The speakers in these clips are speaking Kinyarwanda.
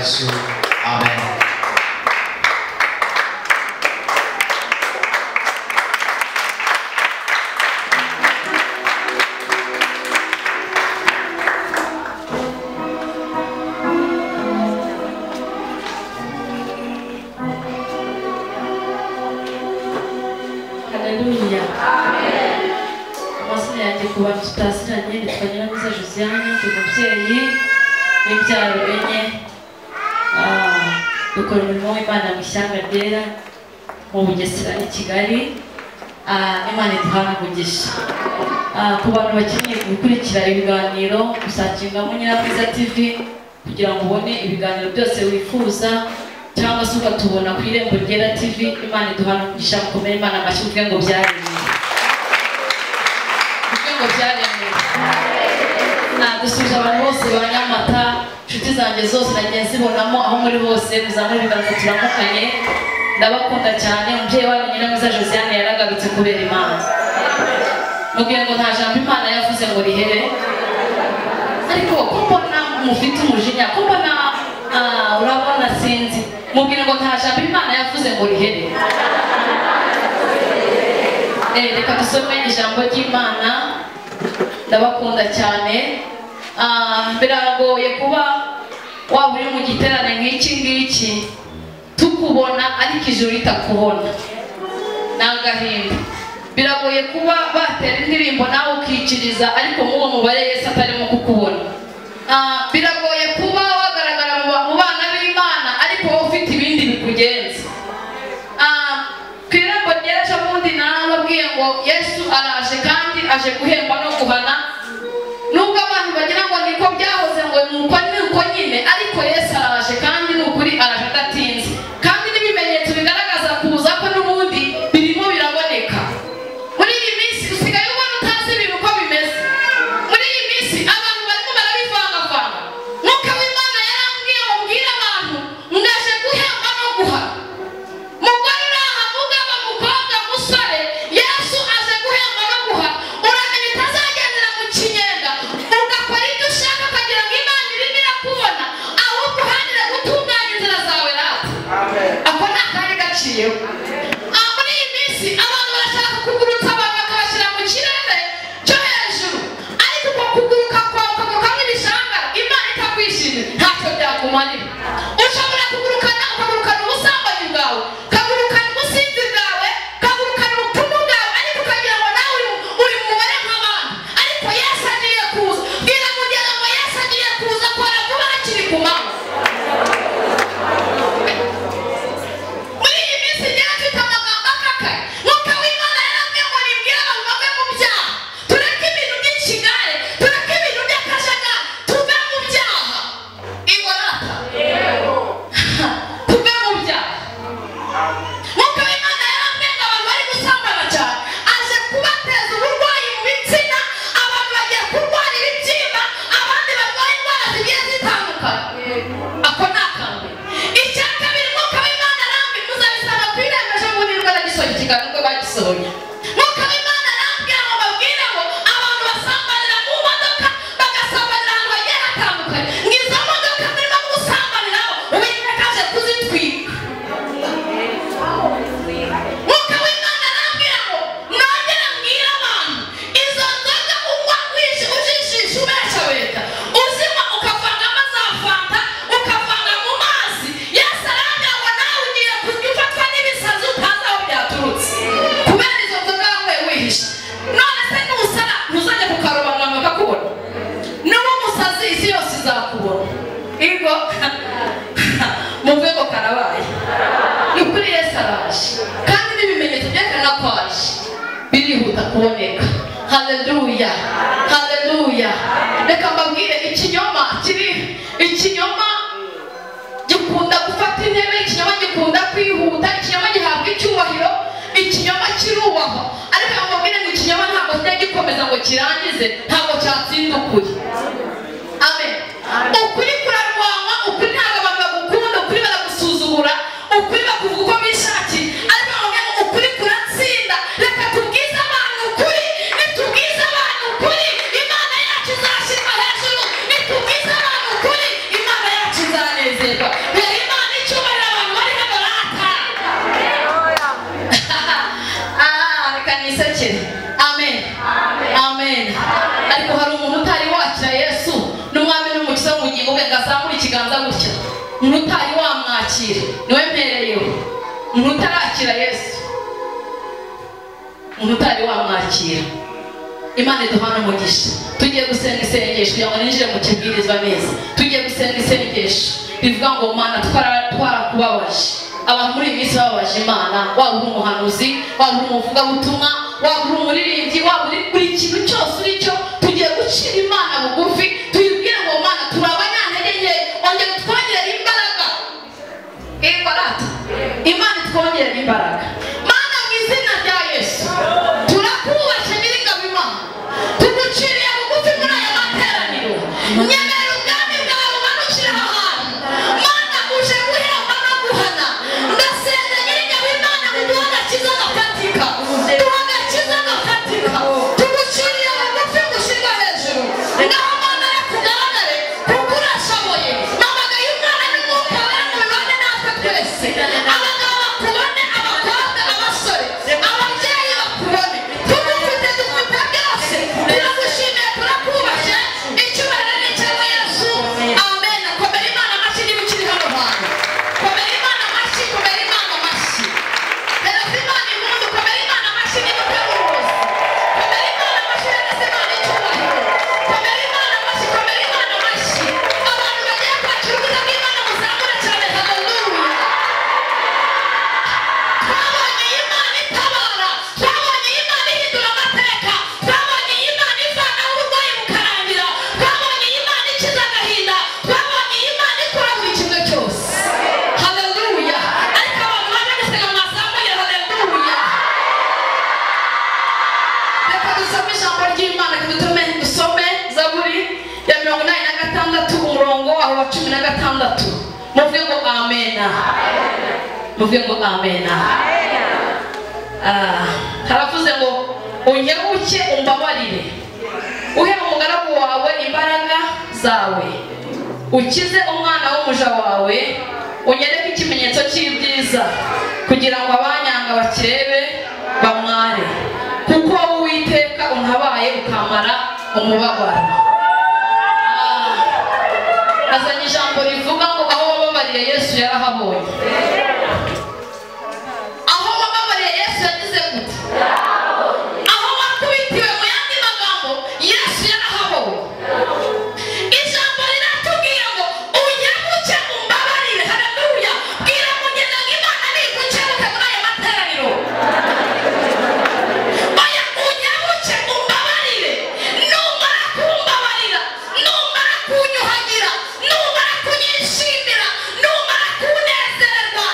Yesu. Amen. Hallelujah. Amen. Amazina yanjye kuba tutaziranye nitwa Nyiramuza Josiane, ndi umubyeyi w'ibyaro enye, dukora umurimo w'Imana mu ishyanga ryera mu Bugesera n'i Kigali. Imana iduhana umugisha. Ku bantu bakeneye gukurikira ibiganiro usakingamo Nyiramuza TV kugira ngo ubone ibiganiro byose wifuza, cyangwa se ukatubona ku Irembo Ryera TV. Imana iduhana umugisha, mukomere Imana amashyi uvuge ngo byaremeye. Dusuje abantu bose ba Nyamata, inshuti zanjye zose nagiye zibonamo aho muri hose, muzamure ibiganza turamukanye. Ndabakunda cyane. Umubyeyi wanyu Nyiramuza Josiane yaragarutse kubera Imana. Mubwire ngo nta jambo Imana yavuze ngo rihere, ariko ko mbona mufite umujinya, ko mbona urabona sinzi. Mubwire ngo nta jambo Imana yavuze ngo rihere. Reka dusome ijambo ry'Imana. Ndabakunda cyane. Biragoye kuba waba uri mu giterane nk'iki ngiki tukubona ariko ijuru ritakubona, n'agahinda. Biragoye kuba batera indirimbo nawe ukikiriza ariko muwo mubare Yesu atarimo kukubona. Biragoye kuba wagaragara mu bana b'Imana ariko wowe ufite ibindi bikugenza. Ku Irembo Ryera bundi narababwiye ngo Yesu araje kandi aje guhemba no guhana. Nubwo abantu bagira ngo niko byahoze ngo nuko nyine, ariko Yesu araje kandi n'ukuri araje adatinze, kandi n'ibimenyetso bigaragaza kuza ko n'ubundi birimo biraboneka. Muri iyi minsi usigaye ubona utazi ibintu uko bimeze. Muri iyi minsi abantu barimo barabivangavanga. Mwuka w'Imana yarambwiye ngo mbwire abantu ngaje guhemba no guhana. Mugore uraha, mugabo, mukobwa, musore, Yesu aje guhemba no guhana. Uramenye utazagendera mu kinyenga ugakora ibyo ushaka ukagira ngo Imana irimo irakubona, ahubwo uhanire gutunganya inzira zawe rata. Ako ni akari gaciyeho. Muri iyi minsi abantu barashaka kugurutsa abantu bakabashyira mu kirere cyo hejuru, ariko uko kuguruka kwawe ukaguruka nk'ibishangara Imana itakwishimiye ntacyo byakumarira. Ushobora kugurukana ukagurukana ubusambanyi bwawe, ukagurukana ubusinzi bwawe, ukagurukana ubupfumu bwawe, ariko ukagira ngo nawe uri mu mubare nk'abandi. Ariko Yesu agiye kuza. Bwira mugira ngo Yesu agiye kuza, kora vuba hakiri ku manywa. Muri iyi minsi njyewe mfite amagambo akakaye. Mwuka w'Imana yarambwiye ngo nimbwire abantu bave mu byaha, tureke ibintu by'ikigare, tureke ibintu by'akajagari, tuve mu byaha. Ingorata tuve mu byaha. Mwuka w'Imana yarambwiye ngo abantu bari gusambana cyane aje kubateza uburwayi mu bitsina. Abantu bagiye kurwara ibibyimba, abandi barwaye indwara zigiye zitandukanye. Ako ni akambere. Icya kabiri, Mwuka w'Imana arambwiye muzabisanga ku Irembo ejo bundi Rwanda gisohoye ikiganiro ubwo bagisohoye. Mwuka w'Imana arambwiye ngo babwire ngo abantu basambanira mu modoka, bagasambanira ahantu hagiye hatandukanye, ngo izo modoka zirimo gusambaniraho Uwiteka aje kuzitwika. Mwuka w'Imana arambwira ngo nongere mbwire abantu izo nzoga unywa ujijisha ubeshabeta, uzinywa ukavangamo za fanta, ukavanga mu mazi. Yesu arambwira ngo nawe ugiye kujya ufatwa n'ibisazi utazi aho byaturutse kubera izo nzoga wanyweye wihishe. None se nusara ntuzajya ku karubanda ngo kakubona? N'uwo musazi isi yose izakubona. Ingo muvuge ngo karabaye. Ni ukuri Yesu araje kandi n'ibimenyetso byerekana ko aje birihuta kuboneka. Haleluya, haleluya. Reka mbabwire ikinyoma gikunda gufata intebe, ikinyoma gikunda kwihuta, ikinyoma gihabwa icyubahiro, ikinyoma kirubahwa. Ariko mbabwire ngo ikinyoma ntabwo kijya gikomeza ngo kirangize, ntabwo cyatsinda ukuri. Amen. Ukuri kurarwanwa, ukuri ntabwo abantu bagukunda, ukuri baragusuzugura, ukuri bakuvuga uko bishakiye, ariko mbabwire ngo ukuri kuratsinda. Reka tubwize abantu ukuri. Nitubwize abantu ukuri, Imana yacu izashyirwa hejuru. Nitubwize abantu ukuri, Imana yacu izanezerwa. n'umwami n'umukiza w'ubugingo bwe ngazamura ikiganza gutya ntutari wamwakira niwe mpereyeho ntutarakira Yesu ntutari wamwakira Imana iduhana umugisha tugiye gusenga isengesho kugira ngo ninjire mu kibwirizwa neza tugiye gusenga isengesho rivuga ngo Mana twarakubabaje abantu muri iyi minsi bababaje Imana waba uri umuhanuzi waba uri umuvugabutumwa waba uri umuririmbyi waba uri buri kintu cyose uri cyo tugiye gucira Imana bugufi tuyibwire ngo Mana turi abanyantege nke ongera twongerere imbaraga Imana twongerere imbaraga Mana mu izina rya Yesu turakubashe nyir'ingabo Imana tuguciriye bugufi muri aya materaniro nyemerera ubwami bwawe bumanukire aha hantu Mana uje guhemba no guhana ndasenga nyir'ingabo Imana ngo duhe agakiza gafatika duhe agakiza gafatika tuguciriye bugufi gushyirwa hejuru ngaho Mana yakugaragare kuko urashoboye mpamagaye umwana n'umwuka wera ngo bibane natwe twese abagabo bakubone abakobwa abasore ababyeyi bakubone tugufite dufite byose turagushimiye turakubashye icyubahiro ni icyawe Yesu amen komera Imana amashyi niba ukiri hano hantu komera Imana amashyi komera Imana amashyi hereza Imana impundu komera Imana amashyi niba utaruzi komera Imana amashyi hereza Imana icyubahiro komera Imana amashyi komera Imana amashyi abantu bagiye kwakira ubwiza bw'Imana muzamure cyane haleluya twabonye Imana itabara twabonye Imana ihindura amateka twabonye Imana ivanaho uburwayi bukarangira twabonye Imana ikiza agahinda twabonye Imana ikora buri kimwe cyose haleluya ariko abantu baje gusenga mwazamuye haleluya reka dusome ijambo ry'Imana dusome Zaburi ya 86 umurongo aho wa 16 muvuge ngo amena muvuge ngo amena haravuze ngo unyebuke umbabarire uhe umugaragu wawe imbaraga zawe ukize umwana w'umuja wawe unyereke ikimenyetso cy'ibyiza kugira ngo abanyanga bakirebe bamware kuko wowe Uwiteka untabaye ukamara umubabaro azanye ijambo rivuga ngo aho wababariye Yesu yarahabonye aho wababariye Yesu yagize gute aho wakubitiwe mu yandi magambo Yesu yarahabonye ijambo riratubwira ngo unyebuke umbabarire haleluya bwira mugenzi ngo Imana nigukebuke muri aya materaniro oya unyebuke umbabarire numara kumbabarira numara kunyuhagira numara kunyishimira numara kunezererwa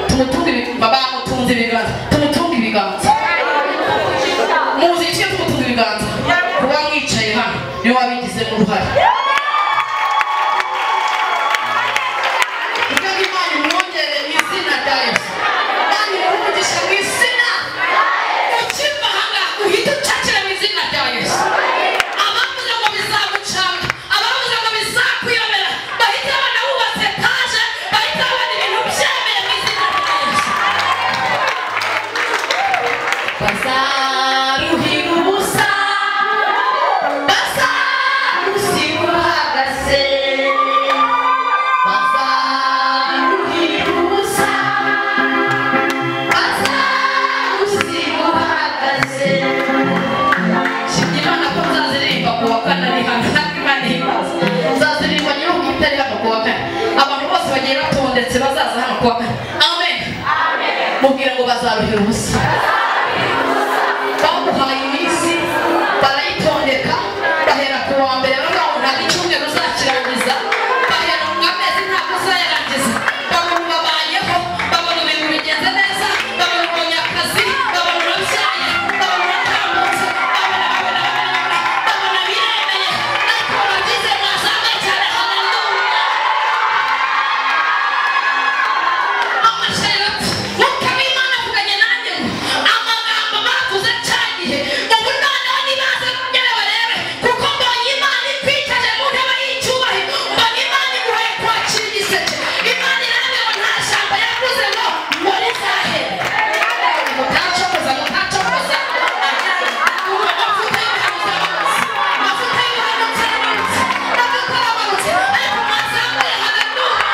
tumutunge baba mutunze ibiganza tumutunge ibiganza muzi icyo tumutunge ibiganza kuba mwicaye hano niwe wabigize mu ruhare kuko Imana imwongere mu izina rya Yesu kandi umugisha mu izina ukiva hanga uhita ucakira mu izina rya Yesu abavuze ngo bizagucanga abavuze ngo bizakuyobera bahita babona wubatse etaje bahita babona ibintu byemeye mu izina rya Yesu bazaruhira ubusa bazarusiga uhagaze bazaruhira ubusa bazarusiga uhagaze Imana ko nzaziririmba ku wa kane ari hano ntabwo Imana ihimbaza nzaziririmba nyir'ubwo itari hano ku wa kane abantu bose bagiye batondetse bazaza hano ku wa kane amen mubwire ngo bazaruhira ubusa bamuhaye iminsi barayitondeka bahera ku wa mbere bavuga ngo ntabwo icyumweru uzakirangiza bahera mu amezi ntabwo uzayarangiza babona babayeho babona ibintu bigenze neza babona ubonye akazi babona urabyaye babona uratambutse babona biremeye ariko bagize mwazamwe cyane haleluya amashanyarazi nk'uko Imana avuganye nanjye amagambo bavuze cya gihe ubu noneho nibaze kugira barebe kuko mbonye Imana ikwicaje mu ntebe y'icyubahiro mbonye Imana iguhaye kwakira igiseke Imana irambye ngo nta jambo yavuze ngo rizahere mutacokoza mutacokoza amavuta y'ubuhanuzi amavuta y'ubuhanuzi aramanutse amavuta aramanutse ariko mwazamuye haleluya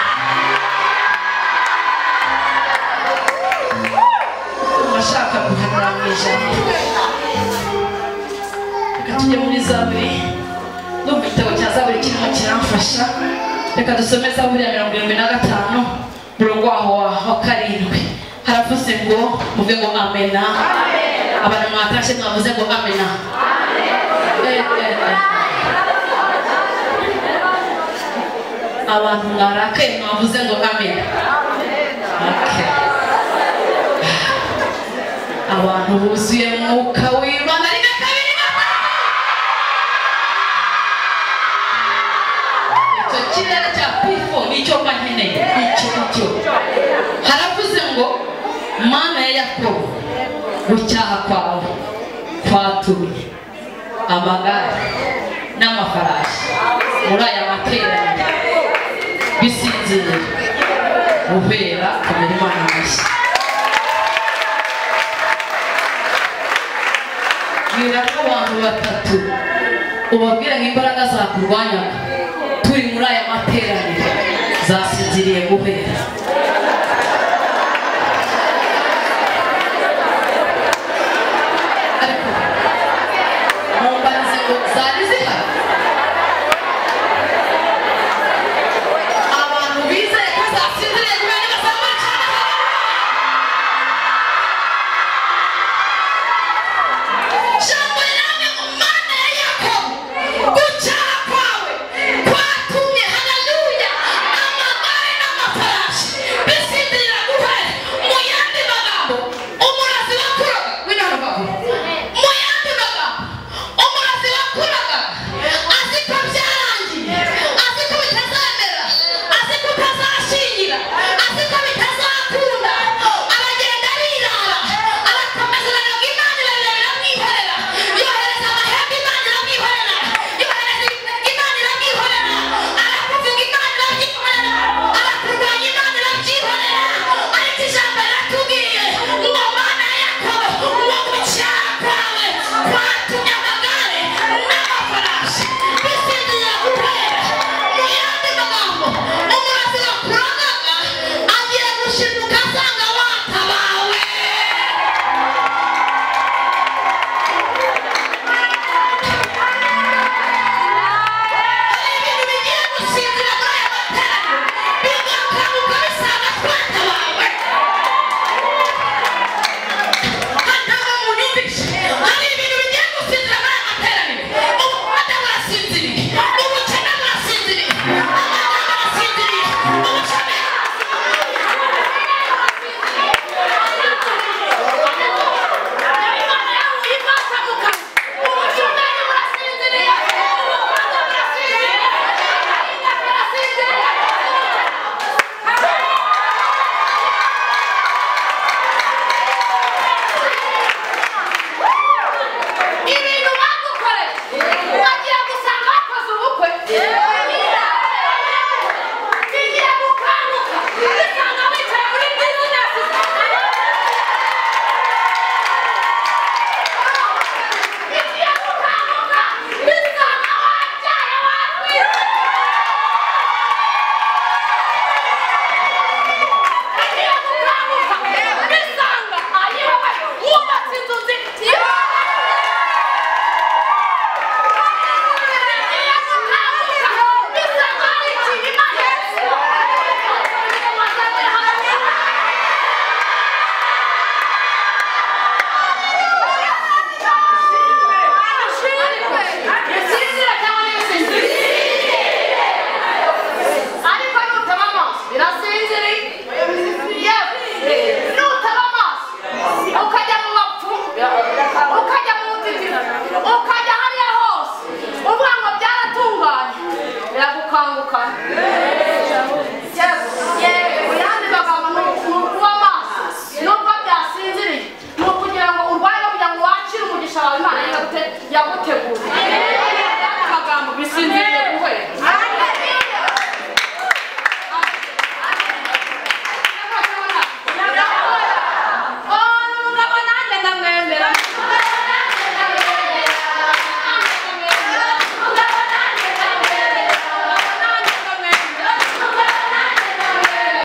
abashaka guhanura mu ijambo reka tujye muri Zaburi ndumva igitabo cya Zaburi kirimo kiramfasha reka dusome Zaburi ya 75 murongo waho wa 7 haravuze ngo muve ngo amena abantu mwatashe mwavuze ngo amena abantu mwarakaye mwavuze ngo amena okay abantu buzuye mwuka w'Imana rimwe kabiri icyo kirere cya pifo nicyo mba nkeneye icyo haravuze ngo Mana ya Yakobo gucyaha kwawe kwatumye amagare n'amafarashi muri aya materaniro bisinziriye ubera kumenya Imana mashya bwira abantu batatu ubabwira ngo imbaraga zakurwanyaga turi muri aya materaniro zasinziriye guhera